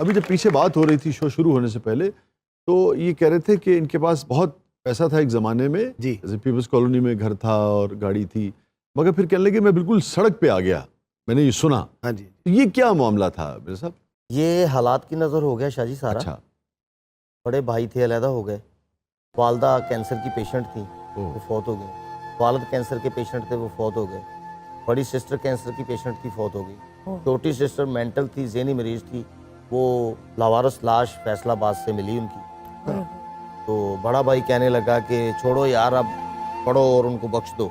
ابھی جب پیچھے بات ہو رہی تھی شو شروع ہونے سے پہلے تو یہ کہہ رہے تھے کہ ان کے پاس بہت پیسہ تھا ایک زمانے میں جی جیسے پیپلز کالونی میں گھر تھا اور گاڑی تھی، مگر پھر کہنے لگے میں بالکل سڑک پہ آ گیا، میں نے یہ سنا. ہاں جی. یہ کیا معاملہ تھا میرے صاحب؟ یہ حالات کی نظر ہو گیا شاہ جی سارا. اچھا. بڑے بھائی تھے علیحدہ ہو گئے، والدہ کینسر کی پیشنٹ تھی وہ فوت ہو گئی، والد کینسر کے پیشنٹ تھے وہ فوت ہو گئے، بڑی سسٹر کینسر کی پیشنٹ تھی فوت ہو گئی، چھوٹی سسٹر مینٹل تھی، ذہنی مریض تھی، وہ لاوارث لاش فیصل آباد سے ملی ان کی. تو بڑا بھائی کہنے لگا کہ چھوڑو یار اب پڑھو اور ان کو بخش دو.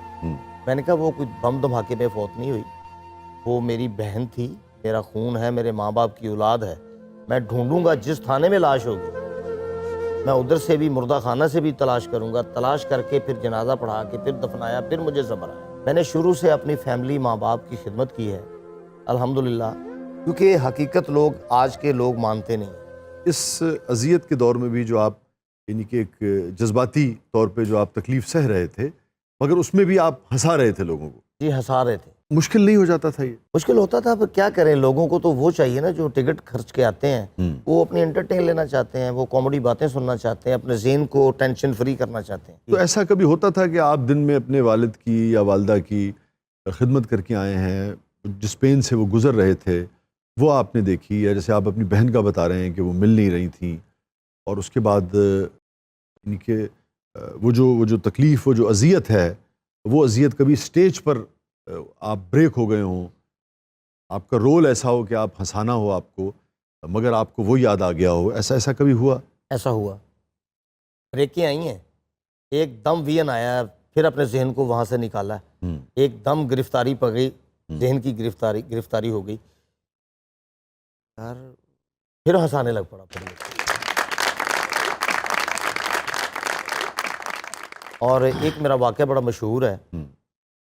میں نے کہا وہ کوئی بم دھماکے میں فوت نہیں ہوئی، وہ میری بہن تھی، میرا خون ہے، میرے ماں باپ کی اولاد ہے، میں ڈھونڈوں گا جس تھانے میں لاش ہوگی میں ادھر سے بھی مردہ خانہ سے بھی تلاش کروں گا، تلاش کر کے پھر جنازہ پڑھا کے پھر دفنایا، پھر مجھے صبر آیا. میں نے شروع سے اپنی فیملی ماں باپ کی خدمت کی ہے الحمدللہ، کیونکہ حقیقت لوگ آج کے لوگ مانتے نہیں. اس اذیت کے دور میں بھی جو آپ یعنی کہ ایک جذباتی طور پہ جو آپ تکلیف سہ رہے تھے مگر اس میں بھی آپ ہنسا رہے تھے لوگوں کو، جی ہنسا رہے تھے. مشکل نہیں ہو جاتا تھا یہ؟ مشکل ہوتا تھا، پر کیا کریں، لوگوں کو تو وہ چاہیے نا جو ٹکٹ خرچ کے آتے ہیں، وہ اپنی انٹرٹین لینا چاہتے ہیں، وہ کامیڈی باتیں سننا چاہتے ہیں، اپنے ذہن کو ٹینشن فری کرنا چاہتے ہیں. تو ایسا کبھی ہوتا تھا کہ آپ دن میں اپنے والد کی یا والدہ کی خدمت کر کے آئے ہیں، جس پین سے وہ گزر رہے تھے وہ آپ نے دیکھی، یا جیسے آپ اپنی بہن کا بتا رہے ہیں کہ وہ مل نہیں رہی تھیں اور اس کے بعد یعنی کہ وہ جو تکلیف، وہ جو اذیت ہے، وہ اذیت کبھی سٹیج پر آپ بریک ہو گئے ہوں، آپ کا رول ایسا ہو کہ آپ ہنسانا ہو آپ کو مگر آپ کو وہ یاد آ گیا ہو، ایسا کبھی ہوا؟ ایسا ہوا، بریکیں آئی ہیں، ایک دم وین آیا، پھر اپنے ذہن کو وہاں سے نکالا، ایک دم گرفتاری پڑ گئی، ذہن کی گرفتاری ہو گئی یار، پھر ہنسانے لگ پڑا. اور ایک میرا واقعہ بڑا مشہور ہے.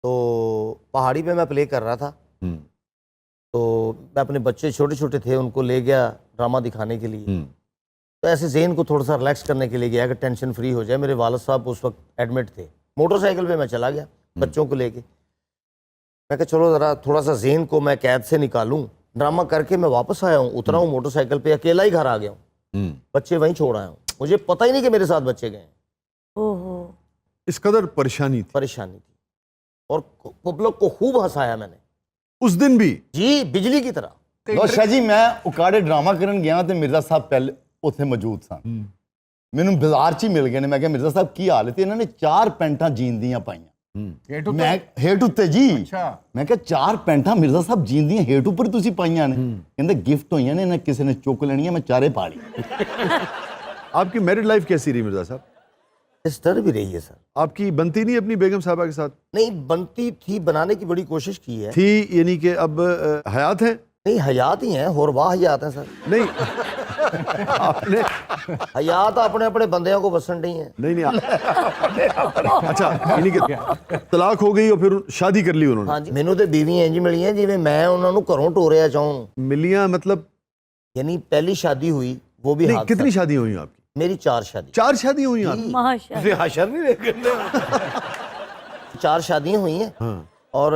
تو پہاڑی پہ میں پلے کر رہا تھا، تو میں اپنے بچے چھوٹے چھوٹے تھے ان کو لے گیا ڈرامہ دکھانے کے لیے، تو ایسے ذہن کو تھوڑا سا ریلیکس کرنے کے لیے گیا کہ ٹینشن فری ہو جائے. میرے والد صاحب اس وقت ایڈمٹ تھے، موٹر سائیکل پہ میں چلا گیا بچوں کو لے کے. میں کہا چلو ذرا تھوڑا سا ذہن کو میں قید سے نکالوں، ڈرامہ کر کے میں واپس آیا ہوں، اترا ہوں موٹر سائیکل پہ، اکیلا ہی گھر آ گیا ہوں، بچے وہیں چھوڑ آیا ہوں، مجھے پتہ ہی نہیں کہ میرے ساتھ بچے گئے ہیں. اس قدر پریشانی تھی اور پبلک کو خوب ہنسایا میں نے اس دن بھی، جی بجلی کی طرح. ਲੋ ਸ਼ਾਹ ਜੀ ਮੈਂ ਉਕਾੜੇ ਡਰਾਮਾ ਕਰਨ ਗਿਆ ਤੇ ਮਿਰਜ਼ਾ ਸਾਹਿਬ ਪਹਿਲੇ ਉੱਥੇ ਮੌਜੂਦ ਸਨ. ਮੈਨੂੰ ਬਾਜ਼ਾਰ 'ਚ ਹੀ ਮਿਲ ਗਏ ਨੇ. ਮੈਂ ਕਿਹਾ ਮਿਰਜ਼ਾ ਸਾਹਿਬ ਕੀ ਹਾਲ ਹੈ? ਤੇ ਇਹਨਾਂ ਨੇ 4 ਪੈਂਟਾਂ ਜੀਨ ਦੀਆਂ ਪਾਈਆਂ. ਮੈਂ ਹੇਠ ਉੱਤੇ ਜੀ, ਮੈਂ ਕਿਹਾ 4 ਪੈਂਟਾਂ ਮਿਰਜ਼ਾ ਸਾਹਿਬ ਜੀਨ ਦੀਆਂ ਹੇਠ ਉੱਪਰ ਤੁਸੀਂ ਪਾਈਆਂ ਨੇ? ਕਹਿੰਦੇ ਗਿਫਟ ਹੋਈਆਂ ਨੇ, ਇਹਨਾਂ ਕਿਸੇ ਨੇ ਚੁੱਕ ਲੈਣੀਆਂ, ਮੈਂ ਚਾਰੇ ਪਾ ਲਈ. آپ کی میرڈ لائف کیسی رہی مرزا صاحب؟ ڈسٹرب بھی رہی ہے سر. آپ کی بنتی نہیں اپنی بیگم صاحبہ کے ساتھ؟ نہیں بنتی تھی، بنانے کی بڑی کوشش کی ہے. تھی یعنی کہ اب حیات ہیں؟ نہیں حیات ہی ہیں، اور واہ حیات ہیں سر. نہیں آپ نے حیات اپنے اپنے بندیاں کو پسند نہیں ہے. نہیں اچھا یعنی کہ طلاق ہو گئی اور پھر شادی کر لی انہوں نے؟ ہاں جی، مینوں تے بیوی انج ملی ہیں جویں میں انہاں نوں گھروں ٹوریا چاہوں. ملیاں مطلب یعنی پہلی شادی ہوئی وہ بھی ہاتھ. کتنی شادی ہوئی آپ کی؟ میری 4 شادی. 4 شادی ہوئی آپ کی؟ ماشاءاللہ. حشر نہیں دیکھنے 4 شادیاں ہوئی ہیں. اور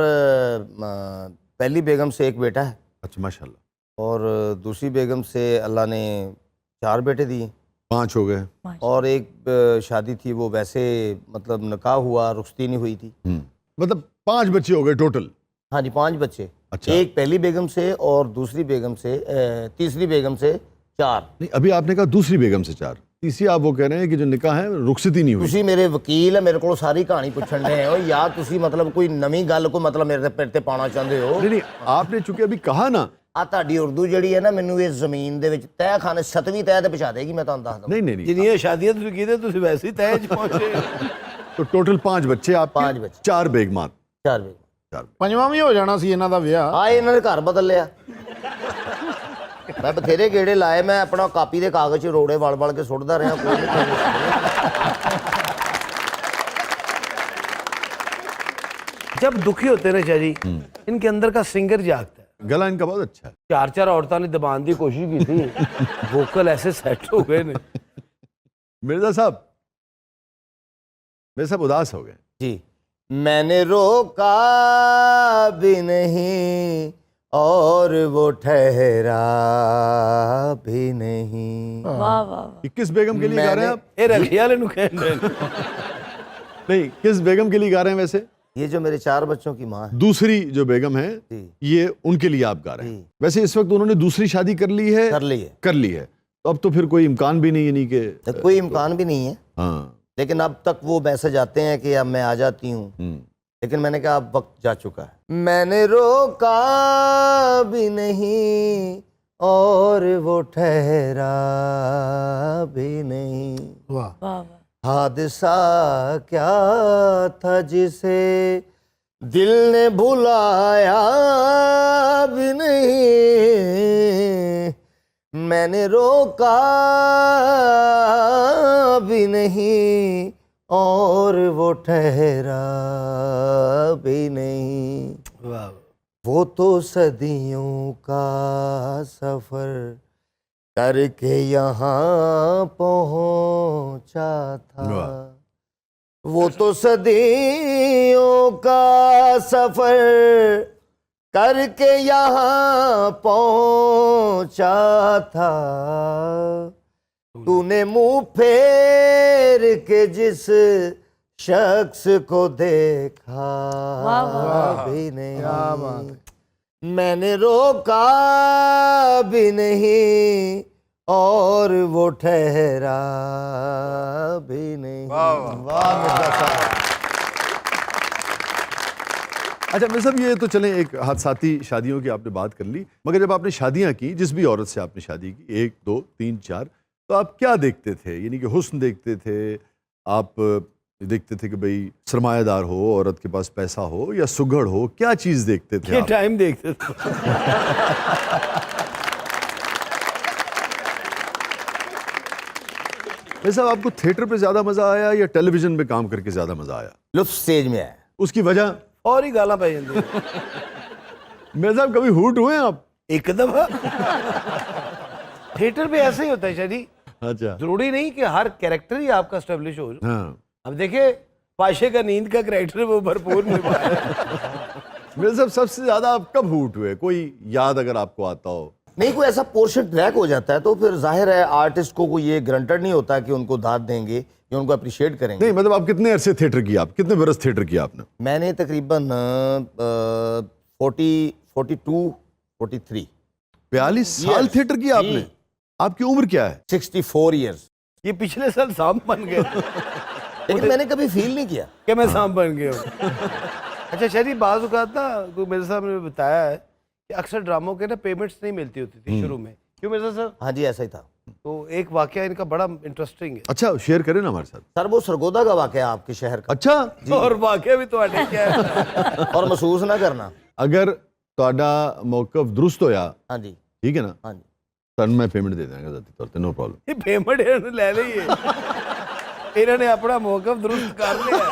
پہلی بیگم سے ایک بیٹا ہے. اچھا ماشاءاللہ. اور دوسری بیگم سے اللہ نے 4 بیٹے دیے. 5 ہو گئے. اور ایک شادی تھی وہ ویسے مطلب نکاح ہوا، رخصتی نہیں ہوئی تھی. مطلب 5 بچے ہو گئے ٹوٹل؟ ہاں جی 5 بچے. اچھا. ایک پہلی بیگم سے اور دوسری بیگم سے تیسری بیگم سے 4. نہیں ابھی آپ نے کہا دوسری بیگم سے 4، تیسری آپ وہ کہہ رہے ہیں کہ جو نکاح ہے رخصتی نہیں ہوئی. تسی میرے وکیل ہے، میرے کو ساری کہانی پوچھن دے ہو یا تسی مطلب کوئی نمی گل کو مطلب میرے تے پانا چاہتے ہو؟ نہیں آپ نے چونکہ ابھی کہا نا آ تہاڈی اردو جڑی ہے نا مینوں اس زمین دے وچ تہ خانے 7ویں تہ تے پہنچا دے گی. میں تانوں دس دوں نہیں جنیاں شادیاں تسی کیتے تسی ویسے ہی تہ 'چ پہنچے. تو ٹوٹل 5 بچے آپ کے؟ 5 بچے. 4 بیگمات. 4 بیگم. ਪੰਜਵਾਂ ਵੀ ਹੋ ਜਾਣਾ ਸੀ ਇਹਨਾਂ ਦਾ ਵਿਆਹ. آ ਇਹਨਾਂ ਨੇ ਘਰ ਬਦਲ ਲਿਆ. ਮੈਂ ਬਥੇਰੇ ਗੇੜੇ ਲਾਏ, ਮੈਂ ਆਪਣਾ ਕਾਪੀ ਦੇ ਕਾਗਜ਼ 'ਚ ਰੋੜੇ ਵਲ ਕੇ ਸੁੱਟਦਾ ਰਿਹਾ. ਕੋਈ ਨਹੀਂ. جب دکھی ہوتے ہیں نا شاہ جی ان کے اندر کا سنگر جاگتا ہے. گلا ان کا بہت اچھا ہے. 4 عورتوں نے دبان دی کوشش کی تھی، ووکل ایسے سیٹ ہو گئے نے. مرزا صاحب میرے صاحب اداس ہو گئے. جی میں نے روکا بھی نہیں اور وہ ٹھہرا بھی نہیں. واہ واہ واہ. یہ کس بیگم کے لیے گا رہے ہیں آپ؟ یہ رکھے والے نو کہندے نے. نہیں، کس بیگم کے لیے گا رہے ہیں ویسے؟ یہ جو میرے 4 بچوں کی ماں ہے. دوسری جو بیگم ہے جی یہ ان کے لیے آپ گا رہے ہیں. جی. ویسے اس وقت انہوں نے دوسری شادی کر لی ہے؟ کر لی ہے. کر لی ہے. تو اب تو پھر کوئی امکان بھی نہیں، یعنی کہ کوئی امکان بھی نہیں ہے. ہاں. لیکن اب تک وہ میسج آتے ہیں کہ اب میں آ جاتی ہوں. لیکن میں نے کہا اب وقت جا چکا ہے. میں نے روکا بھی نہیں اور وہ ٹھہرا بھی نہیں. واہ. واہ واہ. حادثہ کیا تھا جسے دل نے بھلایا بھی نہیں. میں نے روکا بھی نہیں اور وہ ٹھہرا بھی نہیں. واہ. وہ تو صدیوں کا سفر کر کے یہاں پہنچا تھا. وہ تو صدیوں کا سفر کر کے یہاں پہنچا تھا. تو نے منہ پھیر کے جس شخص کو دیکھا بھی نہیں. میں نے روکا بھی نہیں اور وہ ٹھہرا بھی نہیں. واہ مرزا صاحب. اچھا میں صاحب یہ تو چلیں ایک حادثاتی شادیوں کی آپ نے بات کر لی، مگر جب آپ نے شادیاں کی، جس بھی عورت سے آپ نے شادی کی، 1 2 3 4، تو آپ کیا دیکھتے تھے؟ یعنی کہ حسن دیکھتے تھے آپ، دیکھتے تھے کہ بھئی سرمایہ دار ہو، عورت کے پاس پیسہ ہو، یا سگڑ ہو؟ کیا چیز دیکھتے تھے یہ آپ؟ ٹائم دیکھتے تھے. میں صاحب آپ کو تھیٹر پہ زیادہ مزہ آیا یا ٹیلی ویژن پہ کام کر کے زیادہ مزہ آیا؟ لطف سٹیج میں آیا. اس کی وجہ؟ اور ہی گالاں پہ جاندی. میں صاحب کبھی ہوٹ ہوئے ہیں آپ؟ ایک دفعہ تھیٹر پہ ایسے ہی ہوتا ہے شادی. اچھا. ضروری نہیں کہ ہر کیریکٹر ہی آپ کا اسٹیبلش ہو. ہاں. اب دیکھیں پاشے کا نیند کا کریکٹر وہ بھرپور نبھایا. میرے صاحب سب سے زیادہ آپ کب ہوٹ ہوئے؟ کوئی یاد اگر آپ کو آتا ہو؟ نہیں، کوئی ایسا پورشن ٹریک ہو جاتا ہے تو پھر ظاہر ہے آرٹسٹ کو کوئی یہ گرانٹڈ نہیں ہوتا کہ ان کو داد دیں گے یا ان کو اپریشیٹ کریں گے. نہیں مطلب آپ کتنے عرصے تھیٹر کیا؟ آپ کتنے برس تھیٹر کیا آپ نے؟ میں نے تقریباً 42 43 42 سال تھیٹر کیا آپ نے؟ آپ کی عمر کیا ہے؟ 64 ایئرس. یہ پچھلے سال سانپ بن گئے لیکن میں نے کبھی فیل نہیں کیا کہ میں سانپ بن گیا ہوں. اچھا شریف، بعض اوقات نا کوئی میرے صاحب نے بتایا ہے کہ اکثر ڈراموں کے نا پیمنٹس نہیں ملتی ہوتی تھی شروع میں. کیوں مرزا صاحب؟ ہاں جی ایسا ہی تھا. تو ایک واقعہ ان کا بڑا انٹرسٹنگ ہے. اچھا شیئر کریں نا ہمارے ساتھ. سر وہ سرگودا کا واقعہ آپ کے شہر کا. اچھا. اور واقعہ بھی تو اٹے کیا ہے اور محسوس نہ کرنا. اگر تہاڈا موقف درست ہویا، ہاں جی ٹھیک ہے نا، ہاں جی. تن میں پیمنٹ دے دیں گا ذاتی طور پہ، نو پرابلم. یہ پیمنٹ لے لئیے. انہوں نے اپنا موقف درست کر لیا.